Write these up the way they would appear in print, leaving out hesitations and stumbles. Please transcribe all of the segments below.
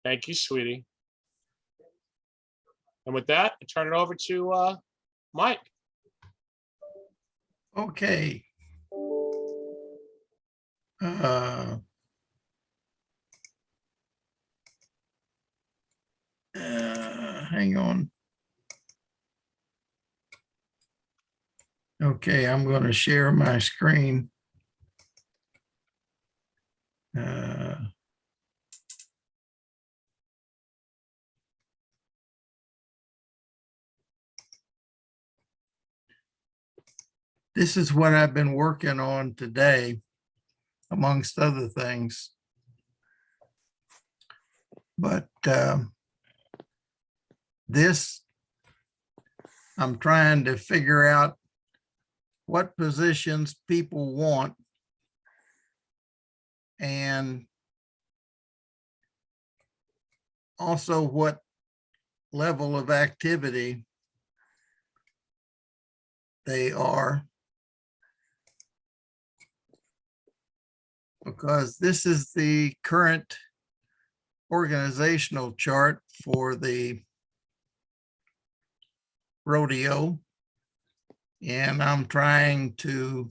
Thank you, sweetie. And with that, I turn it over to Mike. Okay. Hang on. Okay, I'm going to share my screen. This is what I've been working on today, amongst other things. But this, I'm trying to figure out what positions people want and also what level of activity they are. Because this is the current organizational chart for the rodeo. And I'm trying to,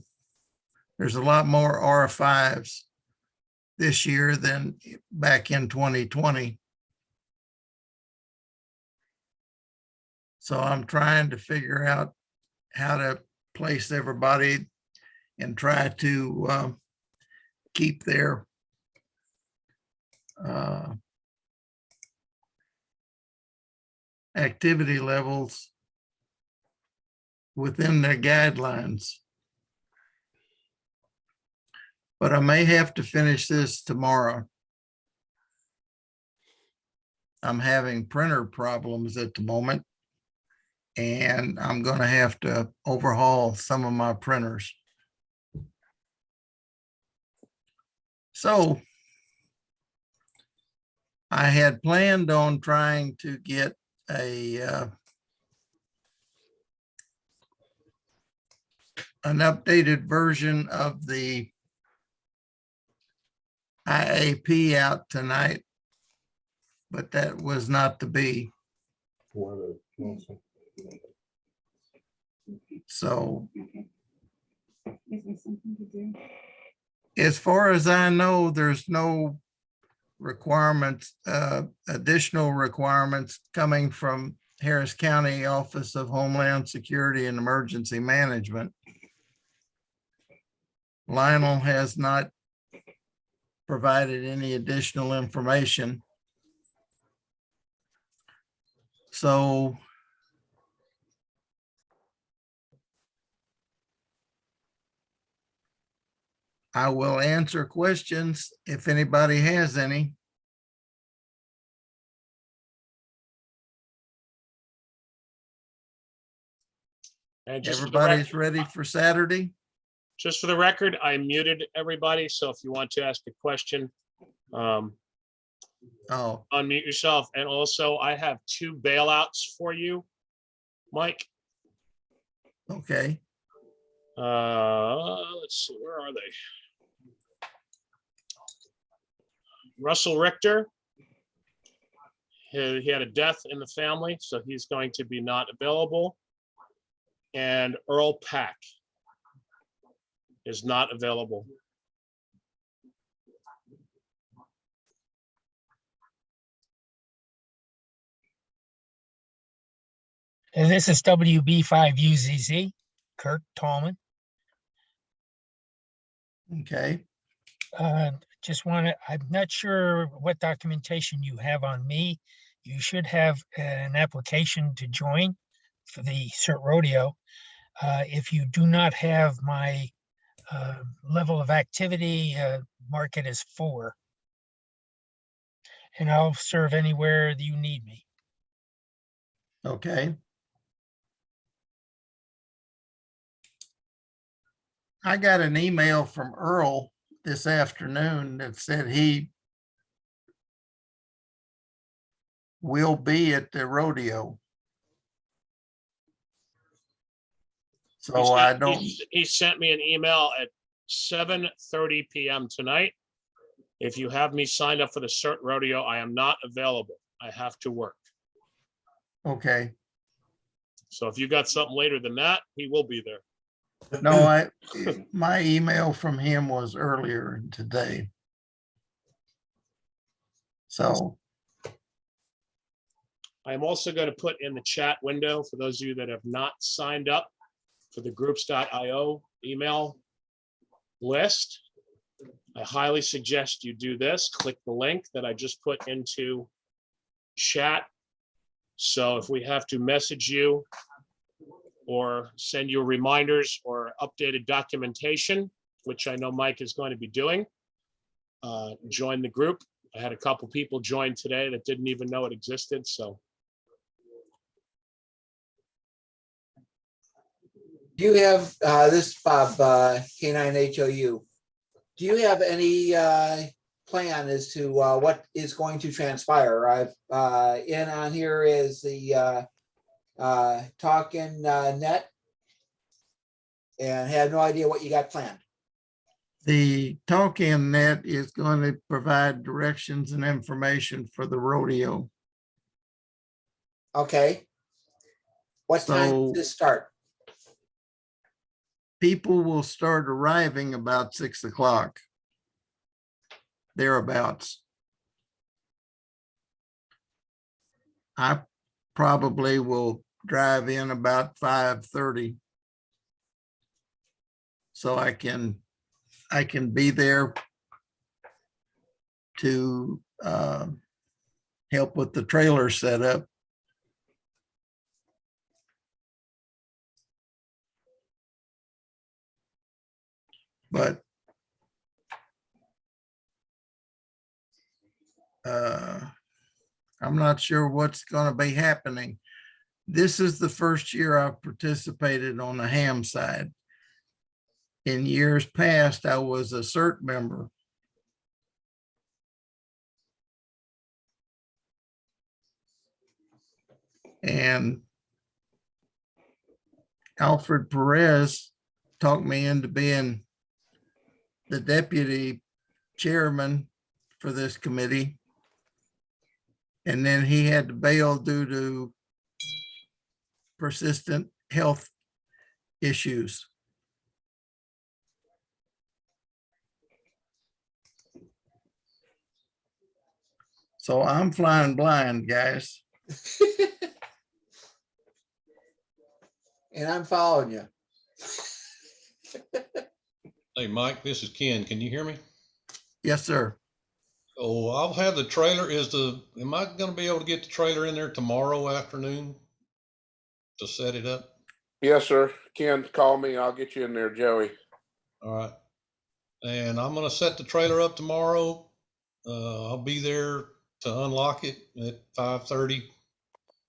there's a lot more R5s this year than back in 2020. So I'm trying to figure out how to place everybody and try to keep their activity levels within their guidelines. But I may have to finish this tomorrow. I'm having printer problems at the moment, and I'm going to have to overhaul some of my printers. So I had planned on trying to get an updated version of the IAP out tonight, but that was not to be. So as far as I know, there's no requirements, additional requirements coming from Harris County Office of Homeland Security and Emergency Management. Lionel has not provided any additional information. So I will answer questions if anybody has any. And just Everybody's ready for Saturday? Just for the record, I muted everybody. So if you want to ask a question, unmute yourself. And also I have 2 bailouts for you, Mike. Okay. Let's see, where are they? Russell Richter. He had a death in the family, so he's going to be not available. And Earl Pack is not available. And this is WB5UZZ, Kurt Tallman. Okay. Just want to, I'm not sure what documentation you have on me. You should have an application to join for the CERT Rodeo. If you do not have my level of activity, mark it as 4. And I'll serve anywhere that you need me. Okay. I got an email from Earl this afternoon that said he will be at the rodeo. So I don't. He sent me an email at 7:30 p.m. tonight. If you have me signed up for the CERT Rodeo, I am not available. I have to work. Okay. So if you got something later than that, he will be there. No, my email from him was earlier today. So, I'm also going to put in the chat window for those of you that have not signed up for the groups.io email list. I highly suggest you do this. Click the link that I just put into chat. So if we have to message you or send you reminders or updated documentation, which I know Mike is going to be doing, join the group. I had a couple people join today that didn't even know it existed, so. Do you have, this is Bob, K9HOU. Do you have any plan as to what is going to transpire? I've, in on here is the talking net, and have no idea what you got planned. the talk-in net is going to provide directions and information for the rodeo. Okay. What time So- does this start? People will start arriving about 6 o'clock. Thereabouts. I probably will drive in about 5:30. So I can be there to help with the trailer setup. But I'm not sure what's going to be happening. This is the first year I've participated on the ham side. In years past, I was a CERT member. And Alfred Perez talked me into being the deputy chairman for this committee. And then he had to bail due to persistent health issues. So I'm flying blind, guys. And I'm following you. Hey, Mike, this is Ken. Can you hear me? Yes, sir. Oh, I'll have the trailer. Am I going to be able to get the trailer in there tomorrow afternoon to set it up? Yes, sir. Ken, call me. I'll get you in there, Joey. All right. And I'm going to set the trailer up tomorrow. I'll be there to unlock it at 5:30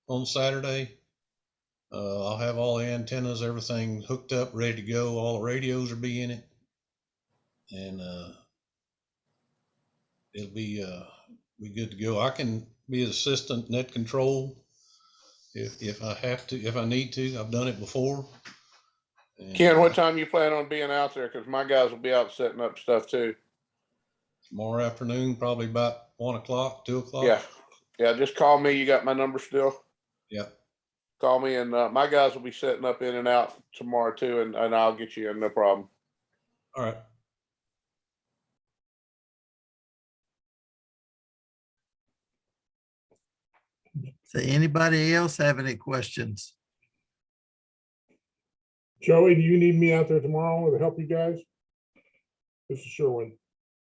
on Saturday. I'll have all the antennas, everything hooked up, ready to go. All the radios will be in it. And it'll be good to go. I can be an assistant net control if I have to, if I need to. I've done it before. And, Ken, what time you plan on being out there? Because my guys will be out setting up stuff too. tomorrow afternoon, probably about 1 o'clock, 2 o'clock. Yeah. Yeah, just call me. You got my number still? Yep. Call me, and my guys will be setting up in and out tomorrow too, and I'll get you in, no problem. All right. So anybody else have any questions? Joey, do you need me out there tomorrow to help you guys? This is Sherwin.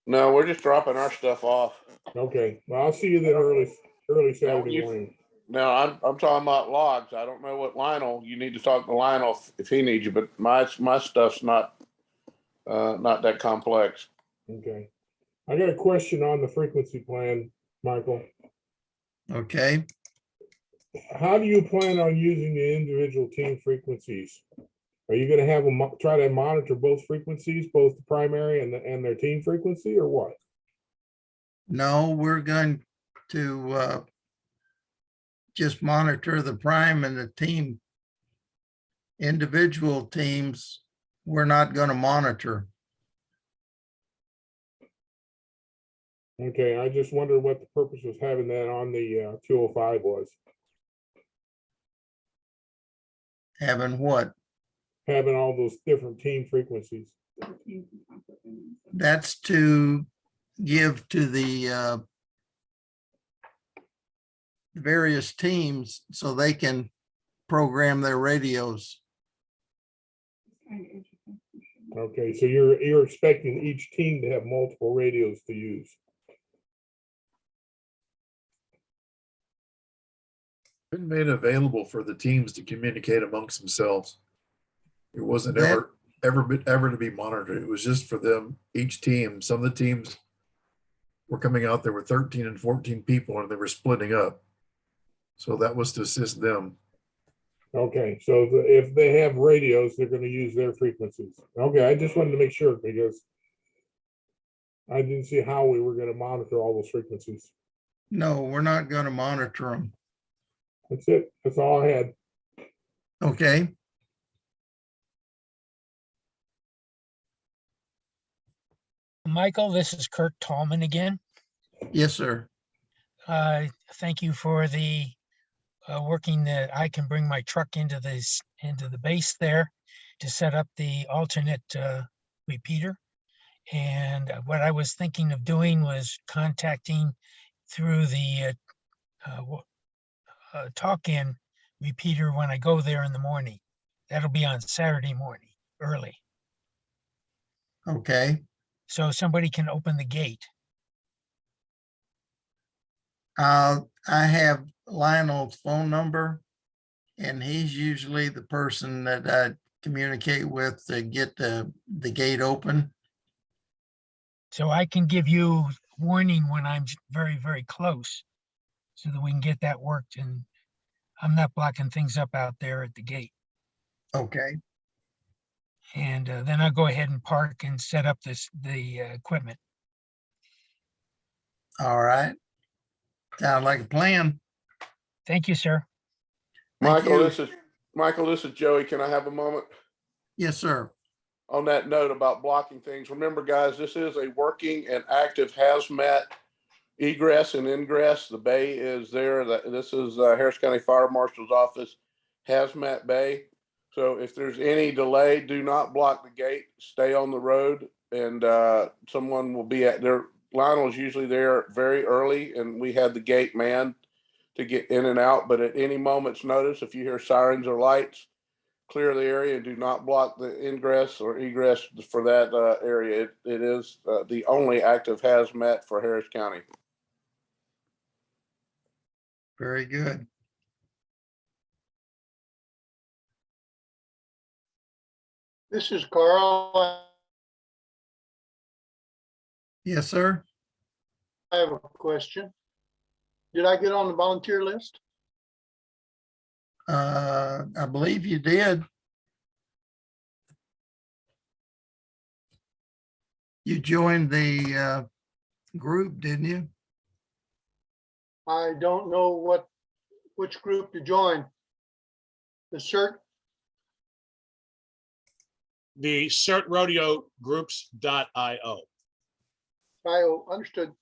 No, we're just dropping our stuff off. Okay, well, I'll see you then early Saturday you- morning. No, I'm talking about logs. I don't know what Lionel, you need to talk to Lionel if he needs you, but my stuff's not that complex. Okay. I got a question on the frequency plan, Michael. Okay, How do you plan on using the individual team frequencies? Are you gonna have them try to monitor both frequencies, both the primary and their team frequency, or what? no, we're going to just monitor the prime and the team. Individual teams, we're not going to monitor. Okay, I just wondered what the purpose was having that on the 205 was. Having what? Having all those different team frequencies. That's to give to the various teams so they can program their radios. Okay, so you're expecting each team to have multiple radios to use. Been made available for the teams to communicate amongst themselves. It wasn't That- ever to be monitored. It was just for them, each team. Some of the teams were coming out, there were 13 and 14 people and they were splitting up. So that was to assist them. Okay, so if they have radios, they're gonna use their frequencies. Okay, I just wanted to make sure because I didn't see how we were gonna monitor all those frequencies. No, we're not going to monitor them. That's it. That's all I had. Okay, Michael, this is Kurt Tallman again. yes, sir. Thank you for the working that I can bring my truck into the base there to set up the alternate repeater. And what I was thinking of doing was contacting through the talk-in repeater when I go there in the morning. That'll be on Saturday morning, early. Okay, So somebody can open the gate. I have Lionel's phone number and he's usually the person that I communicate with to get the gate open. So I can give you warning when I'm very, very close so that we can get that worked and I'm not blocking things up out there at the gate. Okay, And then I'll go ahead and park and set up the equipment. all right. Sounds like a plan. Thank you, sir. Thank Michael, you. Michael, this is Joey. Can I have a moment? Yes, sir. On that note about blocking things, remember guys, this is a working and active hazmat egress and ingress. The bay is there. This is Harris County Fire Marshal's office, hazmat bay. So if there's any delay, do not block the gate. Stay on the road and someone will be at there. Lionel's usually there very early and we had the gate manned to get in and out. But at any moment's notice, if you hear sirens or lights, clear the area and do not block the ingress or egress for that area. It is the only active hazmat for Harris County. Very good. This is Carl. Yes, sir. I have a question. Did I get on the volunteer list? I believe you did. You joined the group, didn't you? I don't know which group to join. The CERT, The CERT Rodeo groups.io. I understood.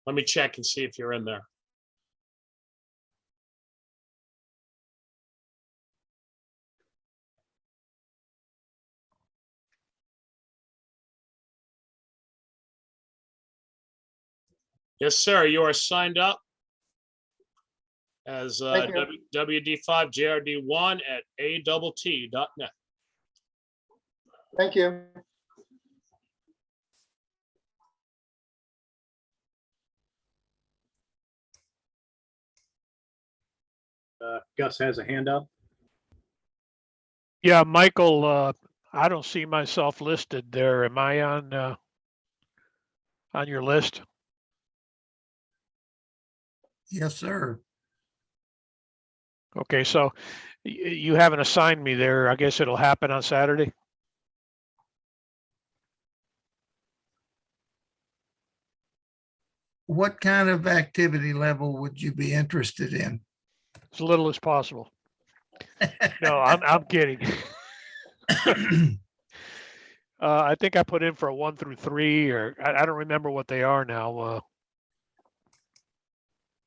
Let me check and see if you're in there. Yes, sir. You are signed up as Thank you. WD5JRD1 at ATT.net. Thank you. Gus has a hand up. Yeah, Michael, I don't see myself listed there. Am I on your list? Yes, sir. Okay, so you haven't assigned me there. I guess it'll happen on Saturday. What kind of activity level would you be interested in? As little as possible. No, I'm kidding. I think I put in for a 1 through 3, or I don't remember what they are now.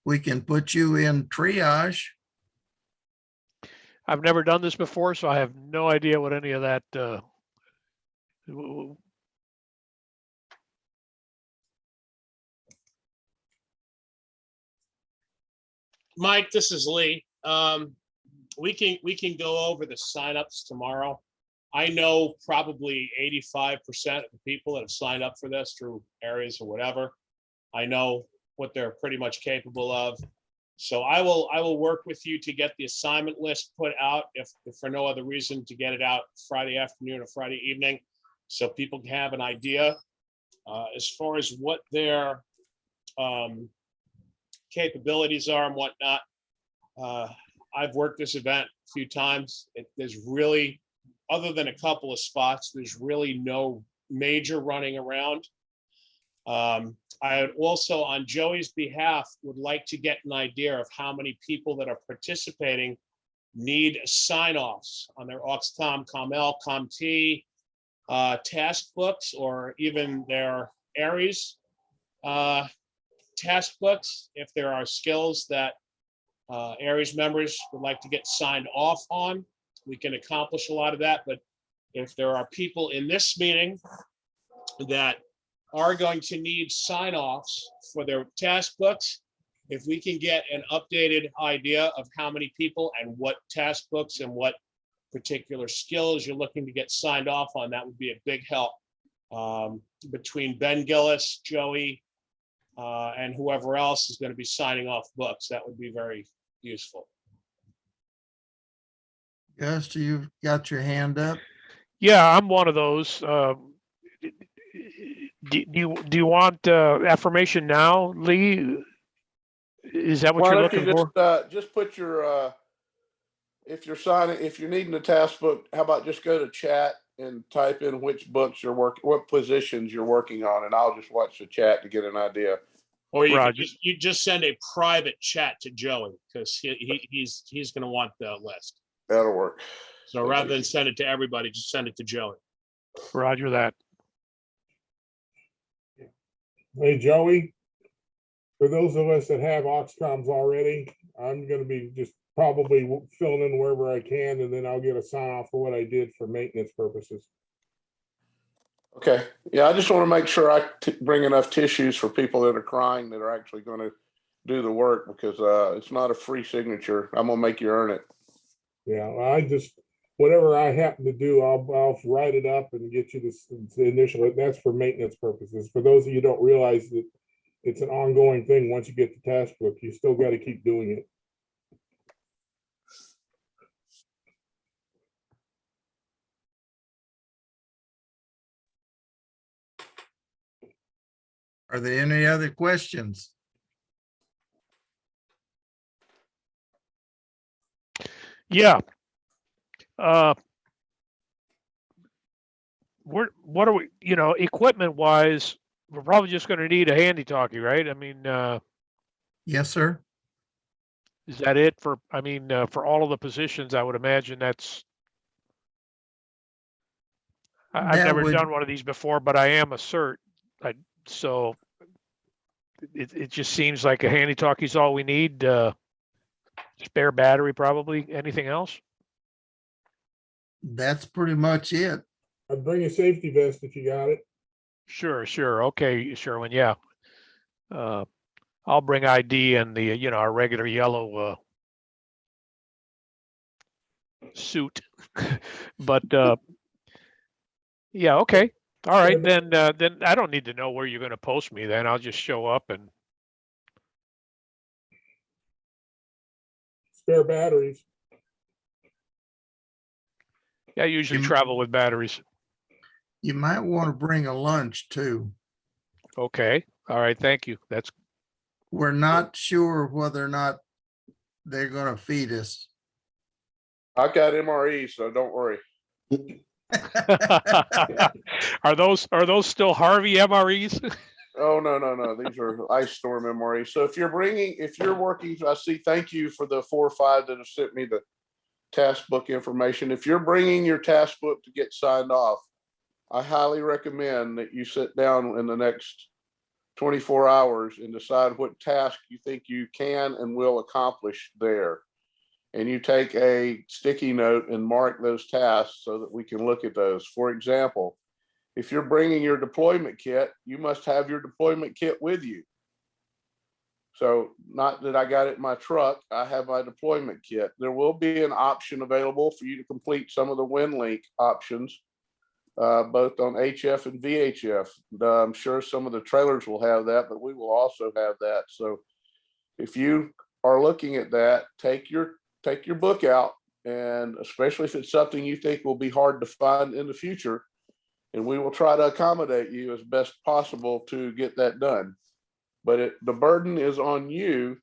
We can put you in triage. I've never done this before, so I have no idea what any of that. W- Mike, this is Lee. We can go over the signups tomorrow. I know probably 85% of the people that have signed up for this through areas or whatever. I know what they're pretty much capable of. So I will work with you to get the assignment list put out, if for no other reason, to get it out Friday afternoon or Friday evening, so people can have an idea as far as what their capabilities are and whatnot. I've worked this event a few times. There's really, other than a couple of spots, there's really no major running around. I also, on Joey's behalf, would like to get an idea of how many people that are participating need sign-offs on their Oxcom, ComL, ComT task books, or even their Aries task books, if there are skills that Aries members would like to get signed off on. We can accomplish a lot of that, but if there are people in this meeting that are going to need sign-offs for their task books, if we can get an updated idea of how many people and what task books and what particular skills you're looking to get signed off on, that would be a big help. Between Ben Gillis, Joey, and whoever else is going to be signing off books, that would be very useful. Gus, you've got your hand up. Yeah, I'm one of those. Do you want affirmation now, Lee? Is that what Why you're don't you looking for? just put your, if you're needing a task book, how about just go to chat and type in which books you're working, what positions you're working on, and I'll just watch the chat to get an idea. Or you Roger. you just send a private chat to Joey, because he's going to want the list. That'll work. So rather than send it to everybody, just send it to Joey. Roger that. Hey, Joey, for those of us that have Oxcoms already, I'm gonna be just probably filling in wherever I can, and then I'll get a sign off for what I did for maintenance purposes. Okay. Yeah, I just want to make sure I bring enough tissues for people that are crying that are actually going to do the work, because it's not a free signature. I'm going to make you earn it. Yeah, I just, whatever I happen to do, I'll write it up and get you the initial, that's for maintenance purposes. For those of you who don't realize that it's an ongoing thing. Once you get the task book, you still got to keep doing it. Are there any other questions? Yeah. What are we, equipment wise, we're probably just going to need a handy talkie, right? I mean, Yes, sir. is that it for, for all of the positions? I would imagine that's, I've That never would- done one of these before, but I am a CERT. So it just seems like a handy talkie is all we need. Spare battery, probably. Anything else? That's pretty much it. I'd bring a safety vest if you got it. Sure. Okay, Sherwin. Yeah. I'll bring ID and the, our regular yellow suit. But yeah, okay. All right, then I don't need to know where you're going to post me. Then I'll just show up and. Spare batteries. Yeah, I usually You- travel with batteries. You might want to bring a lunch too. Okay. All right. Thank you. That's. We're not sure whether or not they're going to feed us. I got MRE, so don't worry. Are those still Harvey MREs? Oh, no. These are ice storm MRE. So if you're working, I see, thank you for the 4 or 5 that have sent me the task book information. If you're bringing your task book to get signed off, I highly recommend that you sit down in the next 24 hours and decide what task you think you can and will accomplish there. And you take a sticky note and mark those tasks so that we can look at those. For example, if you're bringing your deployment kit, you must have your deployment kit with you. So not that I got it in my truck, I have my deployment kit. There will be an option available for you to complete some of the WinLink options, both on HF and VHF. I'm sure some of the trailers will have that, but we will also have that. So if you are looking at that, take your book out, and especially if it's something you think will be hard to find in the future, and we will try to accommodate you as best possible to get that done. But the burden is on you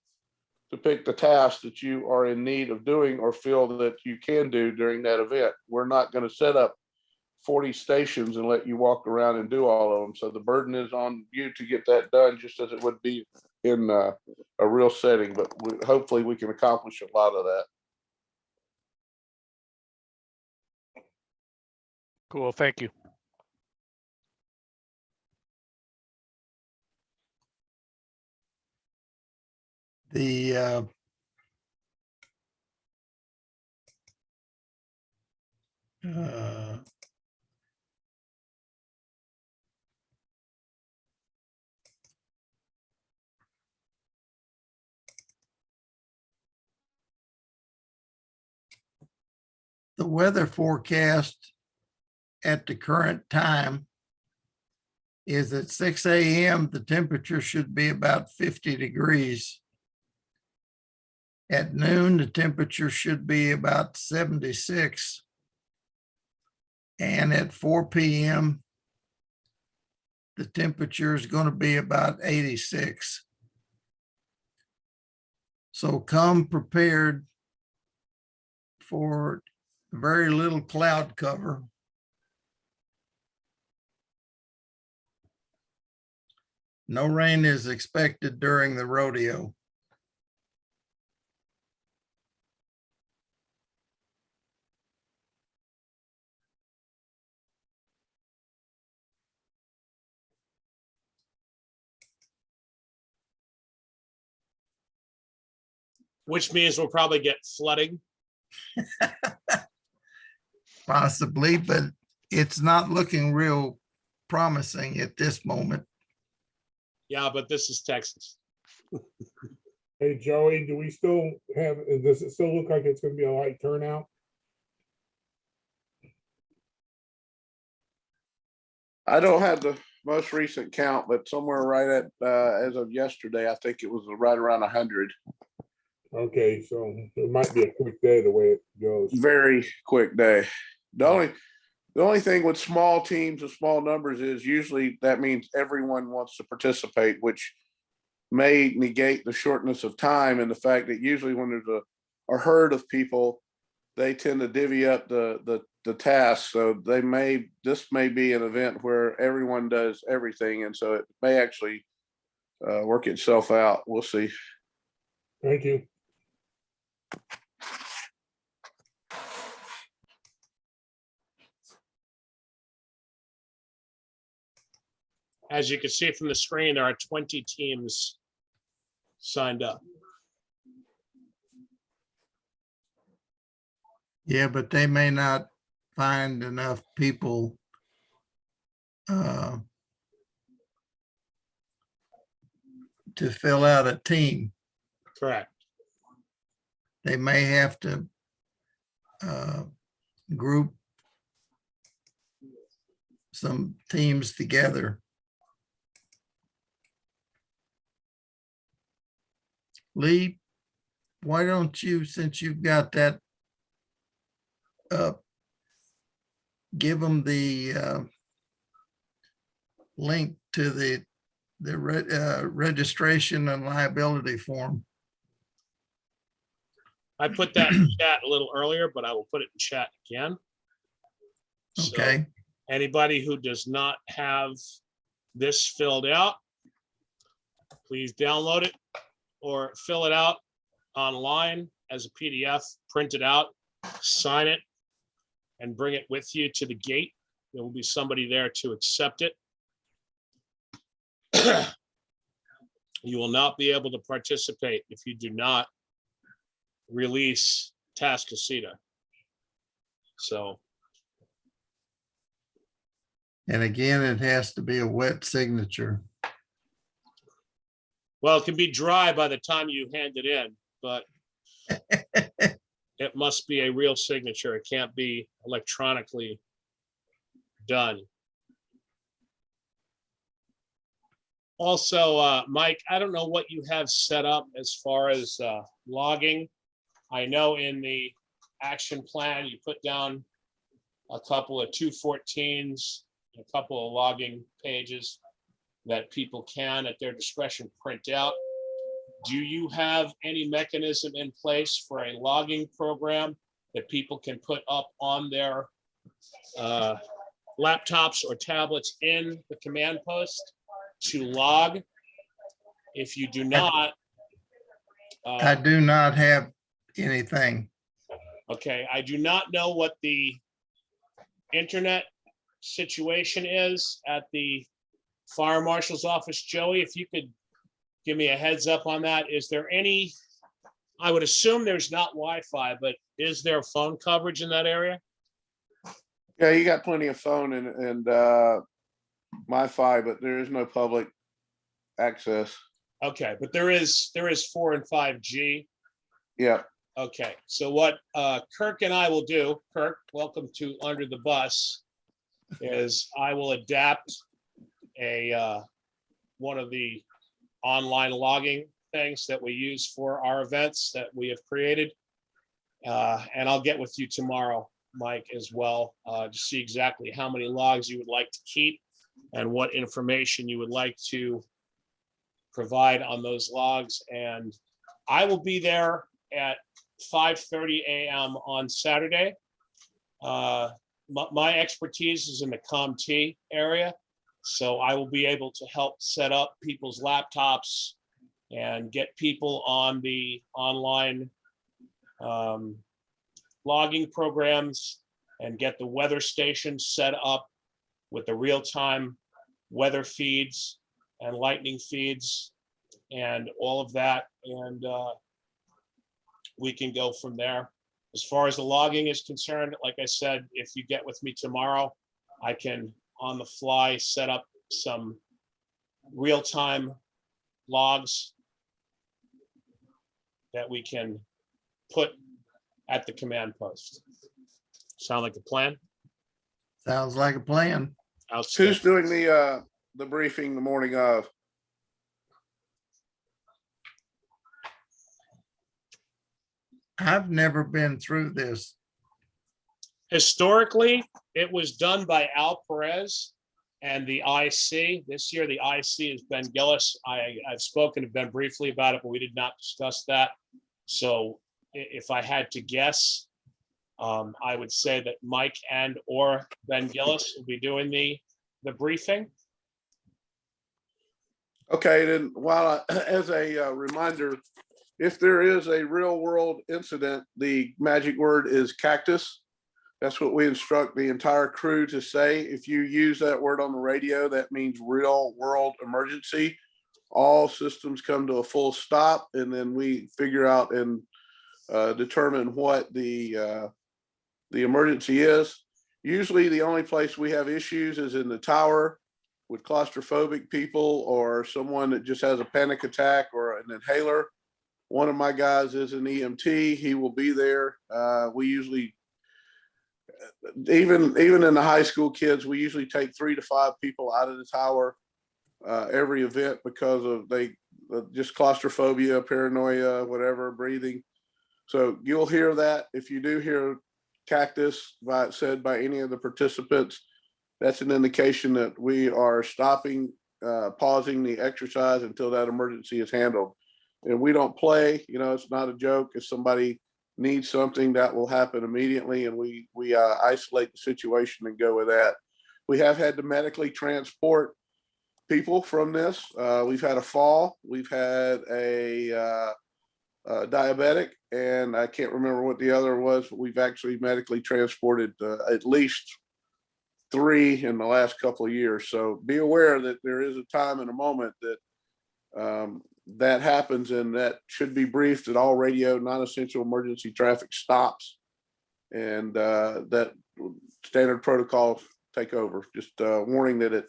to pick the task that you are in need of doing or feel that you can do during that event. We're not going to set up 40 stations and let you walk around and do all of them. So the burden is on you to get that done, just as it would be in a real setting. But hopefully we can accomplish a lot of that. Cool, thank you. The the weather forecast at the current time is at 6 a.m. the temperature should be about 50 degrees. At noon, the temperature should be about 76. And at 4 p.m., the temperature is going to be about 86. So come prepared for very little cloud cover. No rain is expected during the rodeo. Which means we'll probably get flooding. Possibly, but it's not looking real promising at this moment. Yeah, but this is Texas. Hey, Joey, do we still have, does it still look like it's gonna be a light turnout? I don't have the most recent count, but somewhere right at, as of yesterday, I think it was right around 100. Okay, so it might be a quick day the way it goes. Very quick day. The only thing with small teams and small numbers is usually that means everyone wants to participate, which may negate the shortness of time and the fact that usually when there's a herd of people, they tend to divvy up the tasks. So this may be an event where everyone does everything, and so it may actually work itself out. We'll see. Thank you. As you can see from the screen, there are 20 teams signed up. Yeah, but they may not find enough people to fill out a team. Correct. They may have to group some teams together. Lee, why don't you, since you've got that up, give them the link to the registration and liability form. I put that in chat a little earlier, but I will put it in chat again. So Okay. anybody who does not have this filled out, please download it or fill it out online as a PDF, print it out, sign it, and bring it with you to the gate There will be somebody there to accept it. You will not be able to participate if you do not release Tascasita. So, And again, it has to be a wet signature. well, it can be dry by the time you hand it in, but it must be a real signature. It can't be electronically done. Also, Mike, I don't know what you have set up as far as logging. I know in the action plan, you put down a couple of 214s, a couple of logging pages that people can at their discretion print out. Do you have any mechanism in place for a logging program that people can put up on their laptops or tablets in the command post to log? If you do not, I do not have anything. okay, I do not know what the internet situation is at the fire marshal's office. Joey, if you could give me a heads up on that. Is there any, I would assume there's not Wi-Fi, but is there phone coverage in that area? Yeah, you got plenty of phone and Wi-Fi, but there is no public access. Okay, but there is 4 and 5G. Yeah. Okay, so what Kirk and I will do, Kirk, welcome to Under the Bus, is I will adapt a one of the online logging things that we use for our events that we have created. And I'll get with you tomorrow, Mike, as well, to see exactly how many logs you would like to keep and what information you would like to provide on those logs. And I will be there at 5:30 a.m. on Saturday. My expertise is in the CommT area, so I will be able to help set up people's laptops and get people on the online logging programs and get the weather stations set up with the real-time weather feeds and lightning feeds and all of that. And we can go from there. As far as the logging is concerned, like I said, if you get with me tomorrow, I can on the fly set up some real-time logs that we can put at the command post. Sound like a plan? Sounds like a plan. Who's doing the briefing the morning of? I've never been through this. Historically, it was done by Al Perez and the IC. This year, the IC is Ben Gillis. I've spoken to Ben briefly about it, but we did not discuss that. So if I had to guess, I would say that Mike and or Ben Gillis will be doing the briefing. Okay, then while as a reminder, if there is a real world incident, the magic word is cactus. That's what we instruct the entire crew to say. If you use that word on the radio, that means real world emergency. All systems come to a full stop, and then we figure out and determine what the emergency is. Usually the only place we have issues is in the tower with claustrophobic people or someone that just has a panic attack or an inhaler. One of my guys is an EMT. He will be there. We usually, even in the high school kids, we usually take 3 to 5 people out of the tower every event because of just claustrophobia, paranoia, whatever, breathing. So you'll hear that. If you do hear cactus said by any of the participants, that's an indication that we are stopping, pausing the exercise until that emergency is handled. And we don't play, it's not a joke. If somebody needs something, that will happen immediately, and we isolate the situation and go with that. We have had to medically transport people from this. We've had a fall. We've had a diabetic, and I can't remember what the other was, but we've actually medically transported at least 3 in the last couple of years. So be aware that there is a time and a moment that that happens, and that should be briefed at all radio non-essential emergency traffic stops, and that standard protocol take over. Just warning that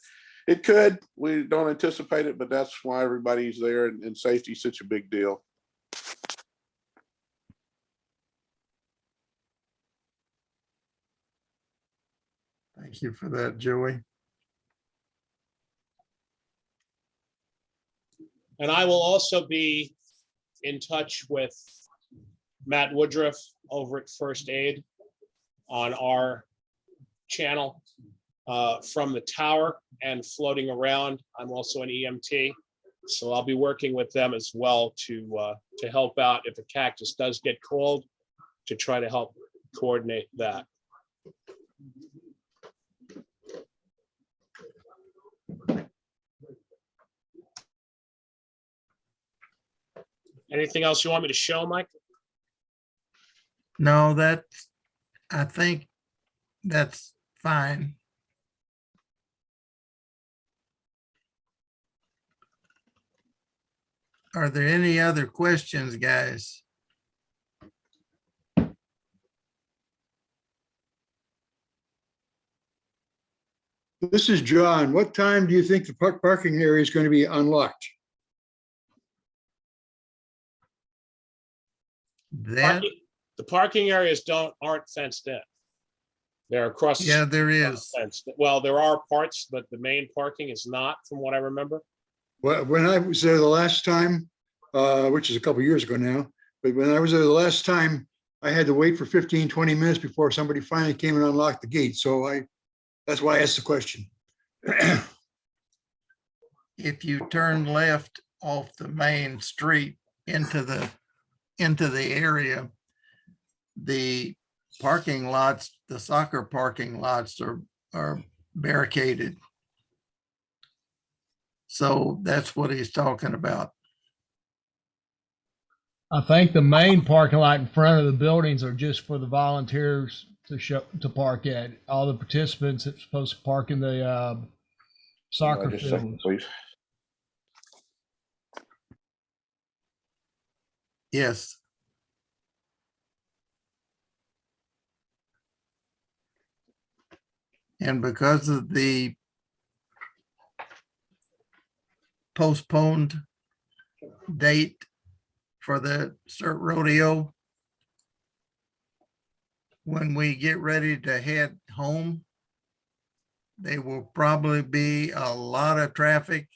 it could. We don't anticipate it, but that's why everybody's there, and safety is such a big deal. Thank you for that, Joey. And I will also be in touch with Matt Woodruff over at First Aid on our channel from the tower and floating around. I'm also an EMT, so I'll be working with them as well to help out if a cactus does get called, to try to help coordinate that. Anything else you want me to show, Mike? No, I think that's fine. Are there any other questions, guys? This is John. What time do you think the parking area is going to be unlocked? That, The parking areas aren't fenced in. They're across. The yeah, street, there not is. fenced. Well, there are parts, but the main parking is not, from what I remember. Well, when I was there the last time, which is a couple years ago now, but when I was there the last time, I had to wait for 15, 20 minutes before somebody finally came and unlocked the gate. So that's why I asked the question. If you turn left off the main street into the area, the parking lots, the soccer parking lots are barricaded. So that's what he's talking about. I think the main parking lot in front of the buildings are just for the volunteers to park at. All the participants are supposed to park in the soccer Just a second, fields. please. Yes. And because of the postponed date for the CERT Rodeo, when we get ready to head home, there will probably be a lot of traffic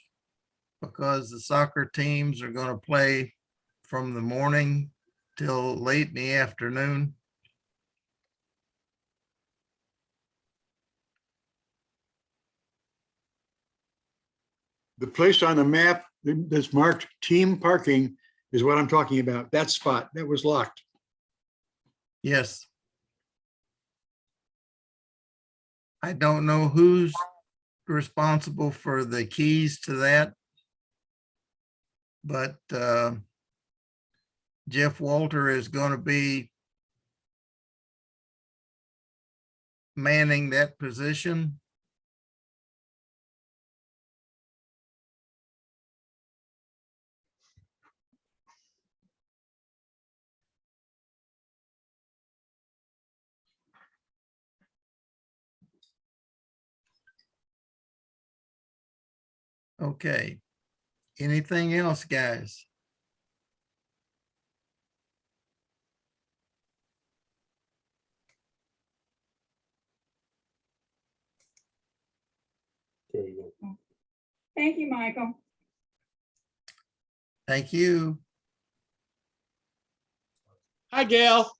because the soccer teams are going to play from the morning till late in the afternoon. The place on the map that's marked team parking is what I'm talking about. That spot that was locked. Yes. I don't know who's responsible for the keys to that, but Jeff Walter is going to be manning that position. Okay. Anything else, guys? There you go. Thank you, Michael. Thank you. Hi, Gail.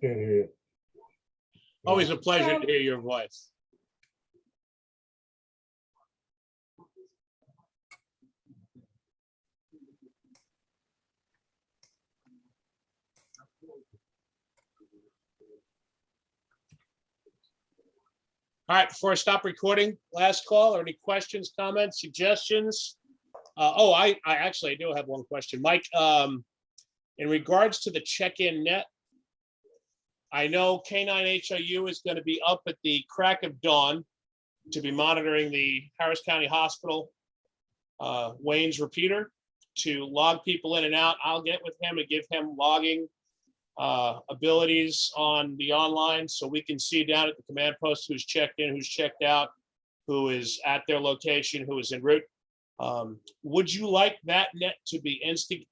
Can't hear you. Always a pleasure to hear your voice. All right, before I stop recording, last call, or any questions, comments, suggestions? I actually do have one question. Mike, in regards to the check-in net, I know K9HOU is going to be up at the crack of dawn to be monitoring the Harris County Hospital Wayne's repeater to log people in and out. I'll get with him and give him logging abilities on the online so we can see down at the command post who's checked in, who's checked out, who is at their location, who is en route. Would you like that net to be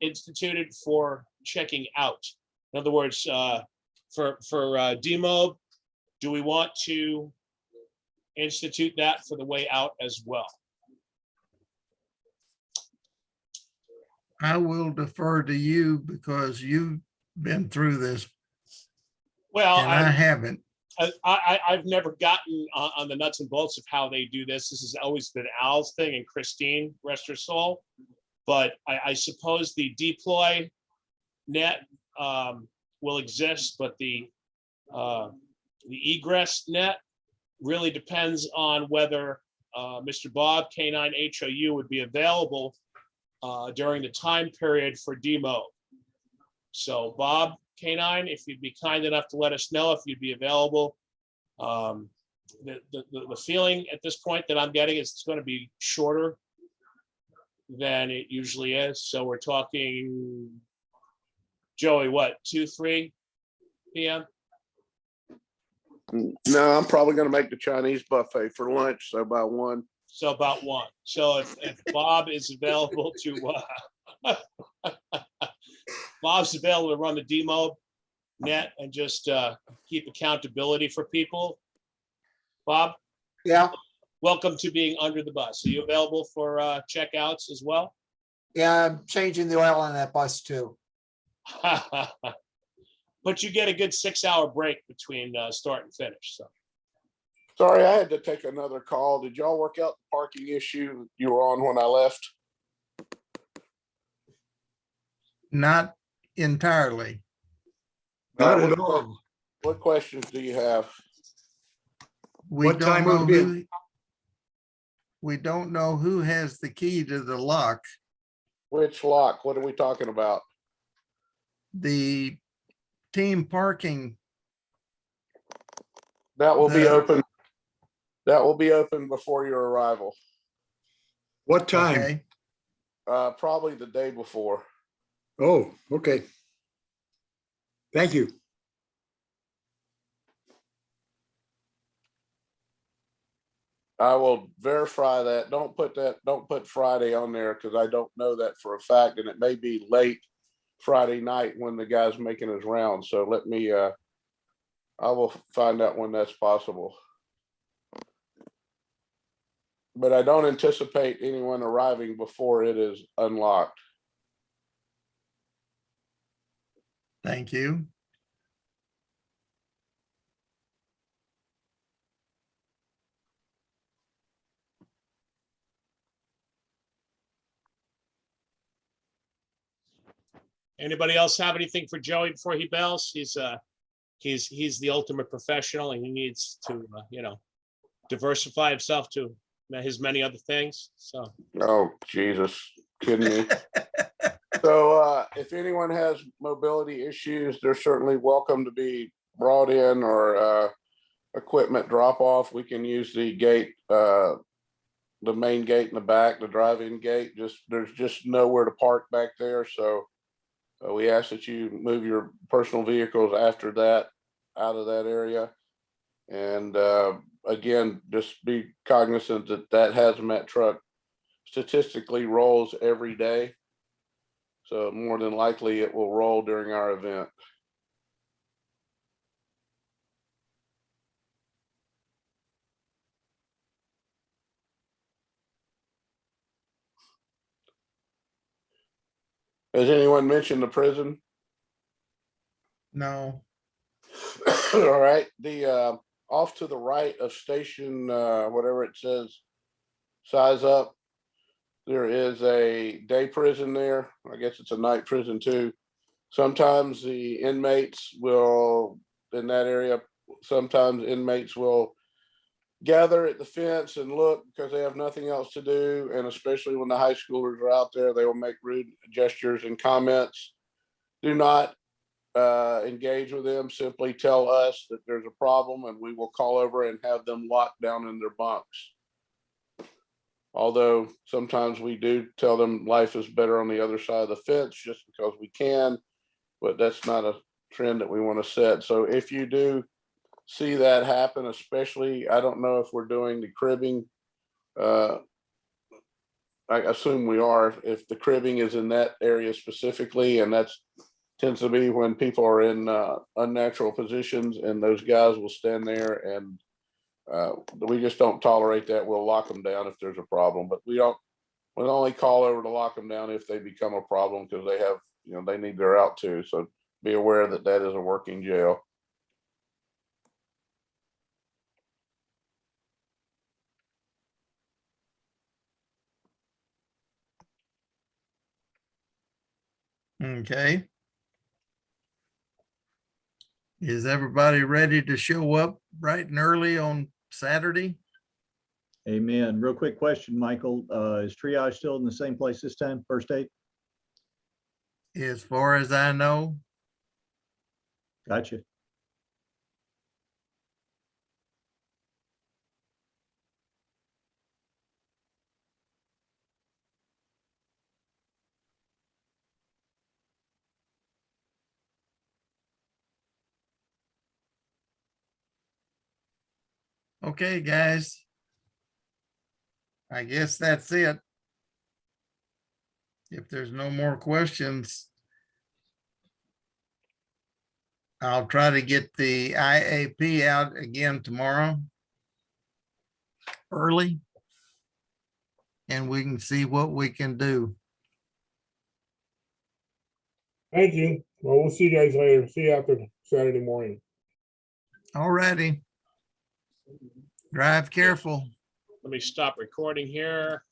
instituted for checking out? In other words, for demob, do we want to institute that for the way out as well? I will defer to you because you've been through this Well, and I haven't. I've never gotten on the nuts and bolts of how they do this. This has always been Al's thing and Christine, rest her soul. But I suppose the deploy net will exist, but the egress net really depends on whether Mr. Bob K9HOU would be available during the time period for demo. So Bob K9, if you'd be kind enough to let us know if you'd be available. The feeling at this point that I'm getting is it's going to be shorter than it usually is. So we're talking, Joey, what, 2-3 p.m.? No, I'm probably going to make the Chinese buffet for lunch. So by 1. So about 1. So if Bob is available to, Bob's available to run the demo net and just keep accountability for people. Bob? Yeah, Welcome to being under the bus. Are you available for checkouts as well? yeah, I'm changing the oil on that bus too. But you get a good 6-hour break between start and finish. So Sorry, I had to take another call. Did y'all work out the parking issue you were on when I left? Not entirely. Not at all. What questions do you have? We What don't time know will it be? who. We don't know who has the key to the lock. Which lock? What are we talking about? The team parking. That will be The- open. That will be open before your arrival. What time? Okay. Probably the day before. Oh, okay. Thank you. I will verify that. Don't put Friday on there because I don't know that for a fact. And it may be late Friday night when the guy's making his round. So let me, I will find out when that's possible. But I don't anticipate anyone arriving before it is unlocked. Thank you. anybody else have anything for Joey before he bails? He's the ultimate professional and he needs to, diversify himself to his many other things. So. Oh, Jesus, kidding me? So if anyone has mobility issues, they're certainly welcome to be brought in or equipment drop off. We can use the gate, the main gate in the back, the drive-in gate. There's just nowhere to park back there. So we ask that you move your personal vehicles after that out of that area. And again, just be cognizant that hazmat truck statistically rolls every day. So more than likely it will roll during our event. Has anyone mentioned the prison? No. All right, the off to the right of station, whatever it says, size up, there is a day prison there. I guess it's a night prison too. Sometimes the inmates will, in that area, sometimes inmates will gather at the fence and look because they have nothing else to do. And especially when the high schoolers are out there, they will make rude gestures and comments. Do not engage with them, simply tell us that there's a problem and we will call over and have them locked down in their bunks. Although sometimes we do tell them life is better on the other side of the fence just because we can, but that's not a trend that we want to set. So if you do see that happen, especially, I don't know if we're doing the cribbing. I assume we are, if the cribbing is in that area specifically, and that's tends to be when people are in unnatural positions, and those guys will stand there, and we just don't tolerate that. We'll lock them down if there's a problem, but we'll only call over to lock them down if they become a problem, because they have, they need their out too. So be aware that that is a working jail. Okay. Is everybody ready to show up bright and early on Saturday? Amen. Real quick question, Michael. Is triage still in the same place this time? First aid? As far as I know, Gotcha. okay, guys. I guess that's it. If there's no more questions, I'll try to get the IAP out again tomorrow early, and we can see what we can do. Thank you. Well, we'll see you guys later. See you after Saturday morning. All righty. Drive careful. Let me stop recording here.